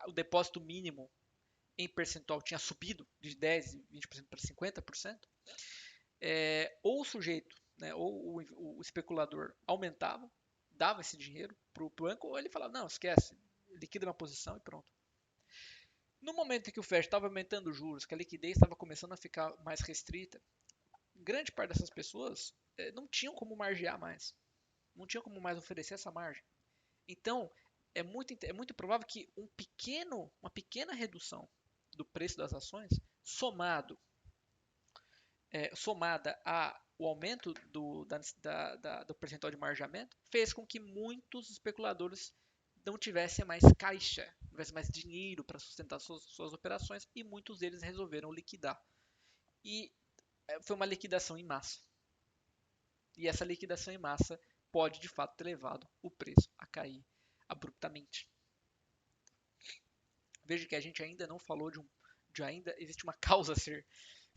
Speaker 1: o depósito mínimo em percentual tinha subido de 10%, 20% para 50%, ou o sujeito, né, ou o especulador aumentava, dava esse dinheiro para o banco, ou ele falava: não, esquece, liquida uma posição e pronto. No momento em que o Fed estava aumentando os juros, que a liquidez estava começando a ficar mais restrita, grande parte dessas pessoas não tinham como margear mais, não tinham como mais oferecer essa margem. Então, é muito provável que uma pequena redução do preço das ações, somada ao aumento do percentual de margeamento, fez com que muitos especuladores não tivesse mais caixa, não tivesse mais dinheiro para sustentar suas operações e muitos deles resolveram liquidar. E foi uma liquidação em massa. E essa liquidação em massa pode de fato ter levado o preço a cair abruptamente. Veja que a gente ainda não falou de ainda existe uma causa a ser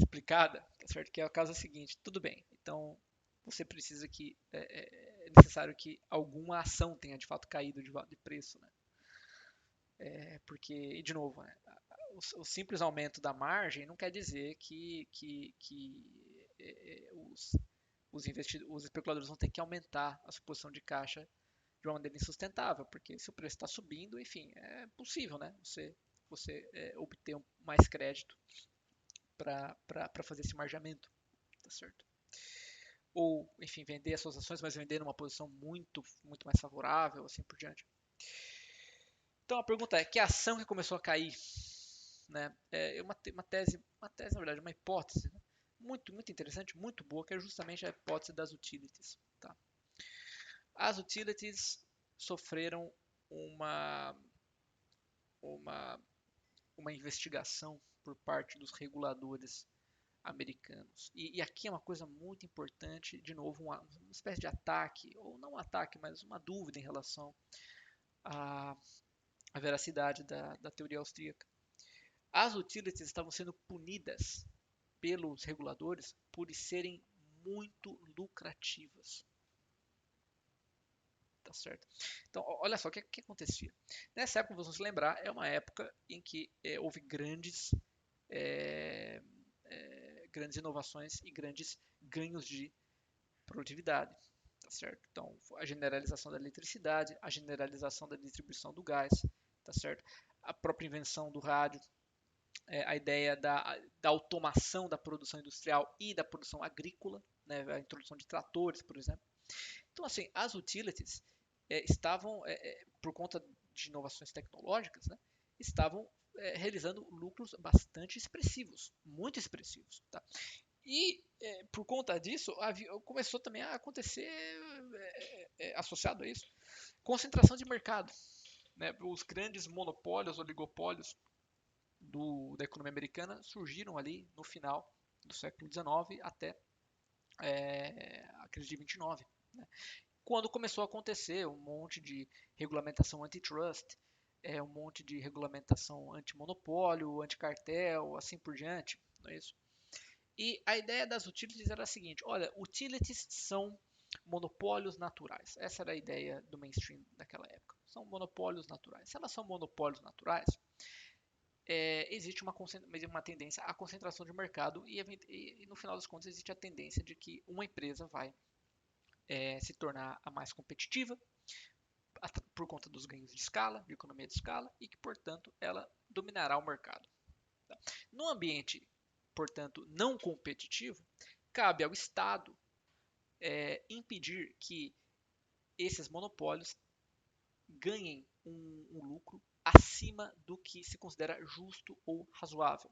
Speaker 1: explicada, tá certo? Que é a causa seguinte. Tudo bem. Então você precisa que é necessário que alguma ação tenha de fato caído de preço, né? Porque, de novo, né, o simples aumento da margem não quer dizer que os especuladores vão ter que aumentar a sua posição de caixa de uma maneira insustentável, porque se o preço está subindo, enfim, é possível, né? Você obter mais crédito para fazer esse margeamento, tá certo? Ou, enfim, vender as suas ações, mas vender numa posição muito mais favorável, assim por diante. Então a pergunta é, que ação que começou a cair? Né? É uma tese, na verdade, uma hipótese, né? Muito interessante, muito boa, que é justamente a hipótese das utilities. Tá? As utilities sofreram uma, uma, uma investigação por parte dos reguladores americanos. E aqui é uma coisa muito importante, de novo, uma espécie de ataque, ou não um ataque, mas uma dúvida em relação à, à veracidade da teoria austríaca. As utilities estavam sendo punidas pelos reguladores por serem muito lucrativas. Tá certo? Então, olha só o que acontecia. Nessa época, vamos lembrar, é uma época em que houve grandes inovações e grandes ganhos de produtividade. Tá certo? Então, a generalização da eletricidade, a generalização da distribuição do gás, tá certo? A própria invenção do rádio, a ideia da automação da produção industrial e da produção agrícola, né? A introdução de tratores, por exemplo. Então, assim, as utilities estavam, por conta de inovações tecnológicas, né? Estavam realizando lucros bastante expressivos, muito expressivos. Tá? E por conta disso, começou também a acontecer, associado a isso, concentração de mercado. Né? Os grandes monopólios, oligopólios da economia americana surgiram ali no final do século XIX até a crise de 29. Né? Quando começou a acontecer um monte de regulamentação antitrust, um monte de regulamentação antimonopólio, anticartel, assim por diante, não é isso? E a ideia das utilities era a seguinte: olha, utilities são monopólios naturais. Essa era a ideia do mainstream daquela época. São monopólios naturais. Se elas são monopólios naturais, existe uma tendência à concentração de mercado e, no final das contas, existe a tendência de que uma empresa vai se tornar a mais competitiva por conta dos ganhos de escala, de economia de escala, e que, portanto, ela dominará o mercado. Tá? No ambiente, portanto, não competitivo, cabe ao Estado impedir que esses monopólios ganhem um lucro acima do que se considera justo ou razoável.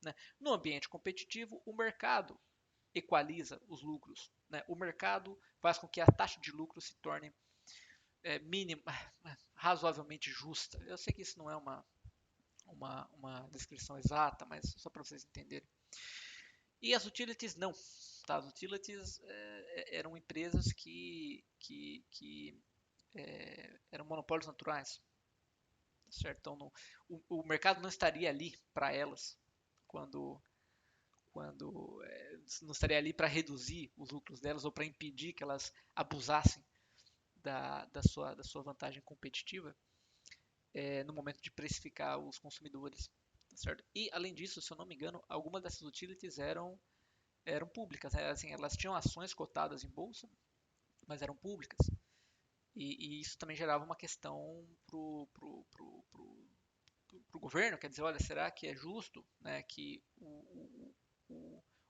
Speaker 1: Né? No ambiente competitivo, o mercado equaliza os lucros. Né? O mercado faz com que a taxa de lucro se torne mínima, razoavelmente justa. Eu sei que isso não é uma descrição exata, mas só para vocês entenderem. E as utilities não. Tá? As utilities eram empresas que eram monopólios naturais. Certo? Então, o mercado não estaria ali para elas quando não estaria ali para reduzir os lucros delas ou para impedir que elas abusassem da sua vantagem competitiva no momento de precificar os consumidores. Tá certo? E, além disso, se eu não me engano, algumas dessas utilities eram públicas. Né? Assim, elas tinham ações cotadas em bolsa, mas eram públicas. E isso também gerava uma questão para o governo, quer dizer, olha, será que é justo, né, que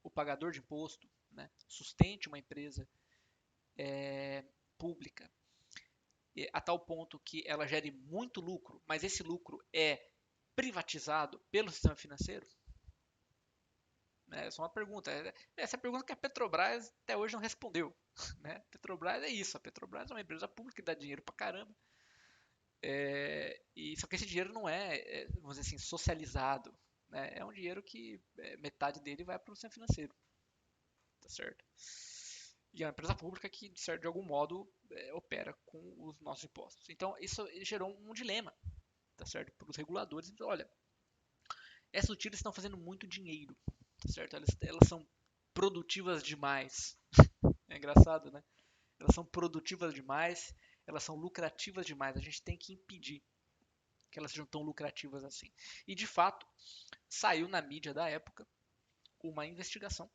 Speaker 1: o pagador de imposto, né, sustente uma empresa pública a tal ponto que ela gere muito lucro, mas esse lucro é privatizado pelo sistema financeiro? Essa é uma pergunta. Essa é a pergunta que a Petrobras até hoje não respondeu. Né? A Petrobras é isso. A Petrobras é uma empresa pública que dá dinheiro pra caramba. Só que esse dinheiro não vamos dizer assim, socializado, né? É um dinheiro que metade dele vai para o sistema financeiro, tá certo? E é uma empresa pública que, de algum modo, opera com os nossos impostos. Então, isso gerou um dilema, tá certo? Para os reguladores. Então, olha, essas utilities estão fazendo muito dinheiro, tá certo? Elas são produtivas demais. É engraçado, né? Elas são produtivas demais, elas são lucrativas demais. A gente tem que impedir que elas sejam tão lucrativas assim. E de fato, saiu na mídia da época uma investigação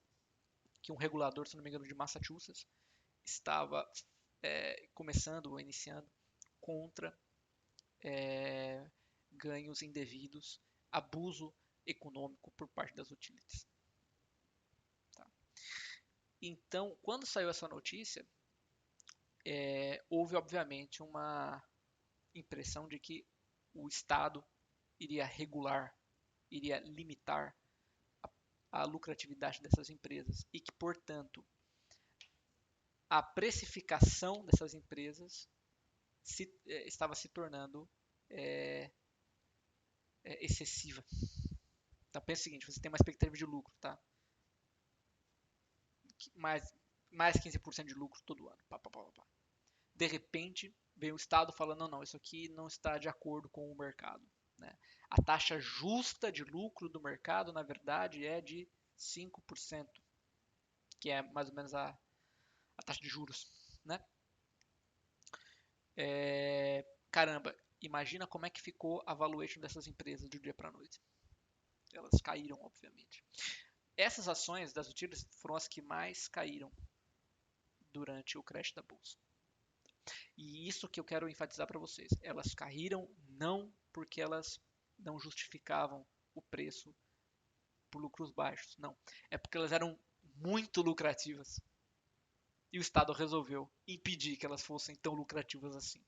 Speaker 1: que um regulador, se não me engano, de Massachusetts estava começando ou iniciando contra ganhos indevidos, abuso econômico por parte das utilities. Tá? Então, quando saiu essa notícia, houve obviamente uma impressão de que o Estado iria regular, iria limitar a lucratividade dessas empresas e que, portanto, a precificação dessas empresas estava se tornando excessiva. Então pensa o seguinte, você tem uma expectativa de lucro, tá? Mais 15% de lucro todo ano. Pá, pá, pá, pá. De repente, vem o Estado falando, não, isso aqui não está de acordo com o mercado. Né? A taxa justa de lucro do mercado, na verdade, é de 5%, que é mais ou menos a taxa de juros. Né? Caramba, imagina como é que ficou a valuation dessas empresas do dia para a noite. Elas caíram, obviamente. Essas ações das utilities foram as que mais caíram durante o crash da bolsa. E isso que eu quero enfatizar para vocês. Elas caíram não porque elas não justificavam o preço por lucros baixos, não. É porque elas eram muito lucrativas. E o Estado resolveu impedir que elas fossem tão lucrativas assim.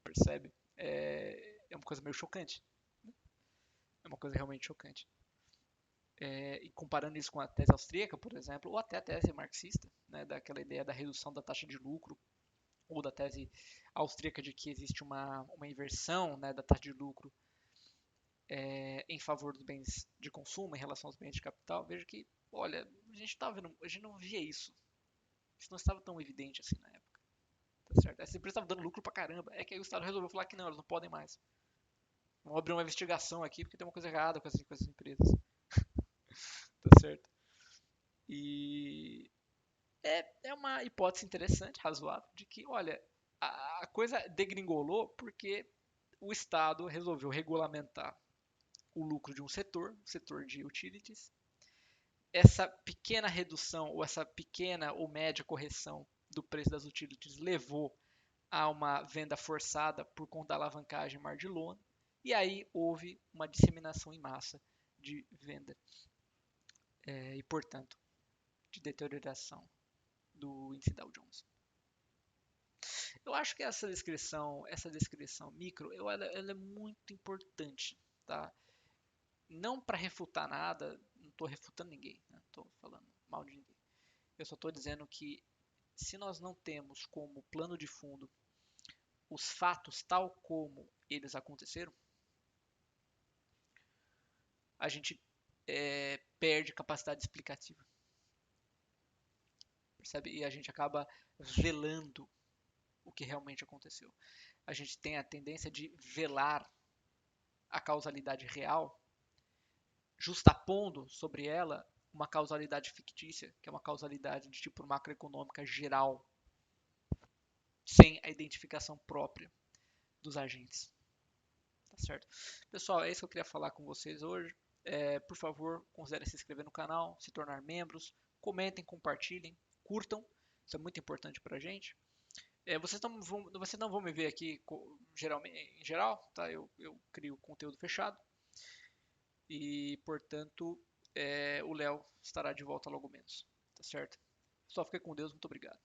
Speaker 1: Percebe? É uma coisa meio chocante. É uma coisa realmente chocante. E comparando isso com a tese austríaca, por exemplo, ou até a tese marxista, né, daquela ideia da redução da taxa de lucro, ou da tese austríaca de que existe uma inversão, né, da taxa de lucro em favor dos bens de consumo em relação aos bens de capital, veja que, olha, a gente não via isso. Isso não estava tão evidente assim na época. Tá certo? Essa empresa estava dando lucro pra caramba. É que aí o Estado resolveu falar que não, elas não podem mais. Vamos abrir uma investigação aqui porque tem uma coisa errada com essas empresas. Tá certo? E é uma hipótese interessante, razoável, de que, olha, a coisa degringolou porque o Estado resolveu regulamentar o lucro de um setor, o setor de utilities. Essa pequena redução, ou essa pequena ou média correção do preço das utilities levou a uma venda forçada por conta da alavancagem mar de lona, e aí houve uma disseminação em massa de venda e, portanto, de deterioração do índice Dow Jones. Eu acho que essa descrição micro, ela é muito importante, tá? Não para refutar nada, não estou refutando ninguém, não estou falando mal de ninguém. Eu só estou dizendo que se nós não temos como plano de fundo os fatos tal como eles aconteceram, a gente perde capacidade explicativa, percebe? E a gente acaba velando o que realmente aconteceu. A gente tem a tendência de velar a causalidade real, justapondo sobre ela uma causalidade fictícia, que é uma causalidade de tipo macroeconômica geral, sem a identificação própria dos agentes. Tá certo? Pessoal, é isso que eu queria falar com vocês hoje. Por favor, considerem se inscrever no canal, se tornar membros, comentem, compartilhem, curtam, isso é muito importante para a gente. Vocês não vão me ver aqui em geral, tá? Eu crio conteúdo fechado e, portanto, o Léo estará de volta logo menos, tá certo? Só fique com Deus, muito obrigado.